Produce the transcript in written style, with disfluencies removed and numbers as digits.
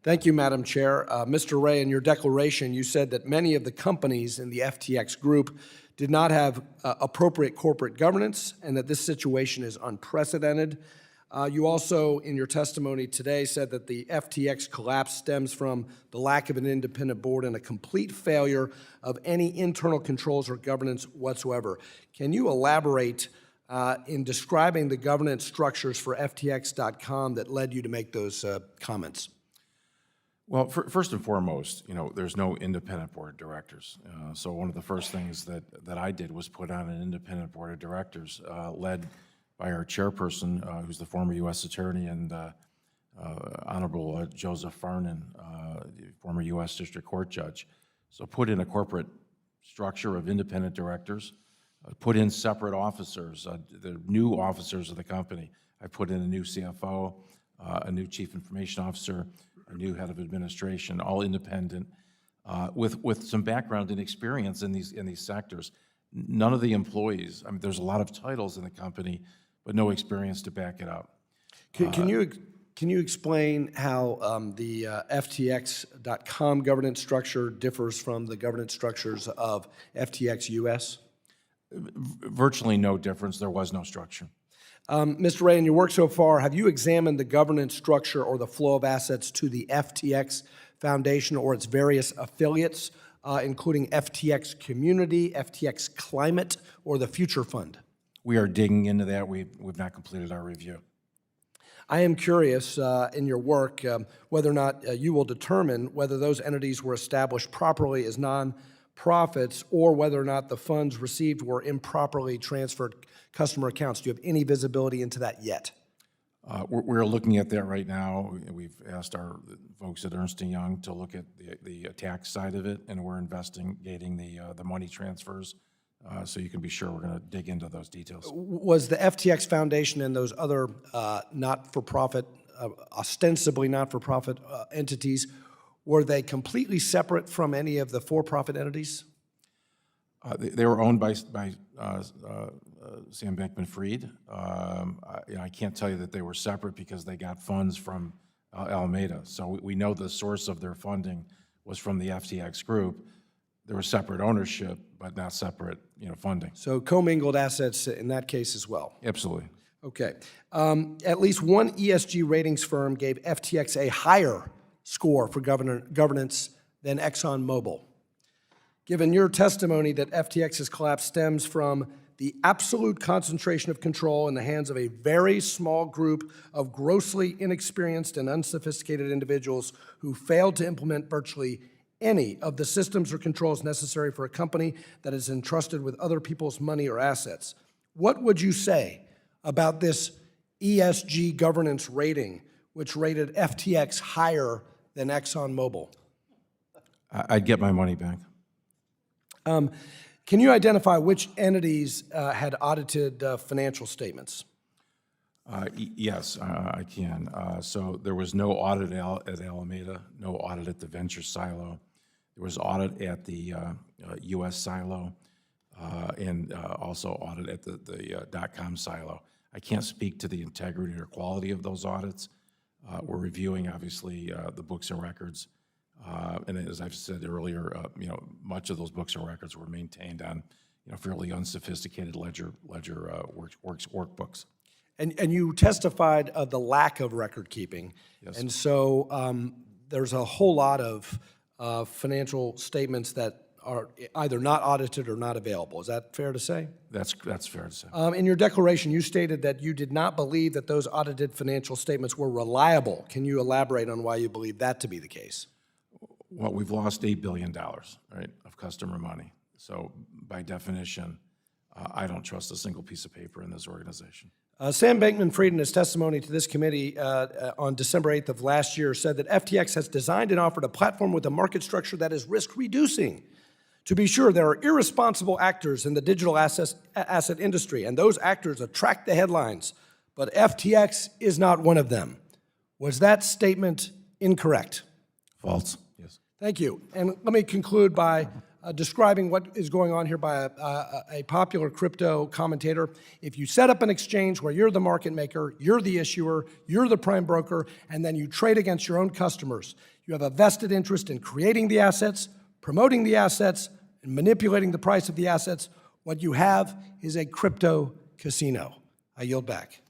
Thank you, Madam Chair. Mr. Ray, in your declaration, you said that many of the companies in the FTX group did not have appropriate corporate governance and that this situation is unprecedented. You also, in your testimony today, said that the FTX collapse stems from the lack of an independent board and a complete failure of any internal controls or governance whatsoever. Can you elaborate in describing the governance structures for FTX.com that led you to make those comments? Well, first and foremost, there's no independent board of directors. So one of the first things that I did was put on an independent board of directors led by our chairperson, who's the former U.S. attorney, and Honorable Joseph Farnan, the former U.S. District Court judge. So put in a corporate structure of independent directors, put in separate officers, the new officers of the company. I put in a new CFO, a new chief information officer, a new head of administration, all independent, with some background and experience in these sectors. None of the employees, there's a lot of titles in the company, but no experience to back it up. Can you explain how the FTX.com governance structure differs from the governance structures of FTX US? Virtually no difference. There was no structure. Mr. Ray, in your work so far, have you examined the governance structure or the flow of assets to the FTX Foundation or its various affiliates, including FTX Community, FTX Climate, or the Future Fund? We are digging into that. We've not completed our review. I am curious in your work whether or not you will determine whether those entities were established properly as non-profits or whether or not the funds received were improperly transferred customer accounts. Do you have any visibility into that yet? We're looking at that right now. We've asked our folks at Ernst & Young to look at the tax side of it, and we're investigating the money transfers. So you can be sure we're going to dig into those details. Was the FTX Foundation and those other not-for-profit, ostensibly not-for-profit entities, were they completely separate from any of the for-profit entities? They were owned by Sam Bankman-Fried. I can't tell you that they were separate because they got funds from Alameda. So we know the source of their funding was from the FTX group. There was separate ownership, but not separate, funding. So commingled assets in that case as well? Absolutely. Okay. At least one ESG ratings firm gave FTX a higher score for governance than ExxonMobil. Given your testimony that FTX's collapse stems from the absolute concentration of control in the hands of a very small group of grossly inexperienced and unsophisticated individuals who failed to implement virtually any of the systems or controls necessary for a company that is entrusted with other people's money or assets, what would you say about this ESG governance rating, which rated FTX higher than ExxonMobil? I'd get my money back. Can you identify which entities had audited financial statements? Yes, I can. So there was no audit at Alameda, no audit at the venture silo. There was audit at the U.S. silo and also audit at the .com silo. I can't speak to the integrity or quality of those audits. We're reviewing, obviously, the books and records. And as I've said earlier, much of those books and records were maintained on, fairly unsophisticated ledger workbooks. And you testified of the lack of record keeping. Yes. And so there's a whole lot of financial statements that are either not audited or not available. Is that fair to say? That's fair to say. In your declaration, you stated that you did not believe that those audited financial statements were reliable. Can you elaborate on why you believe that to be the case? Well, we've lost $8 billion, right, of customer money. So by definition, I don't trust a single piece of paper in this organization. Sam Bankman-Fried, in his testimony to this committee on December 8th of last year, said that FTX has designed and offered a platform with a market structure that is risk-reducing. To be sure, there are irresponsible actors in the digital asset industry, and those actors attract the headlines, but FTX is not one of them. Was that statement incorrect? False, yes. Thank you. And let me conclude by describing what is going on here by a popular crypto commentator. If you set up an exchange where you're the market maker, you're the issuer, you're the prime broker, and then you trade against your own customers, you have a vested interest in creating the assets, promoting the assets, and manipulating the price of the assets. What you have is a crypto casino. I yield back.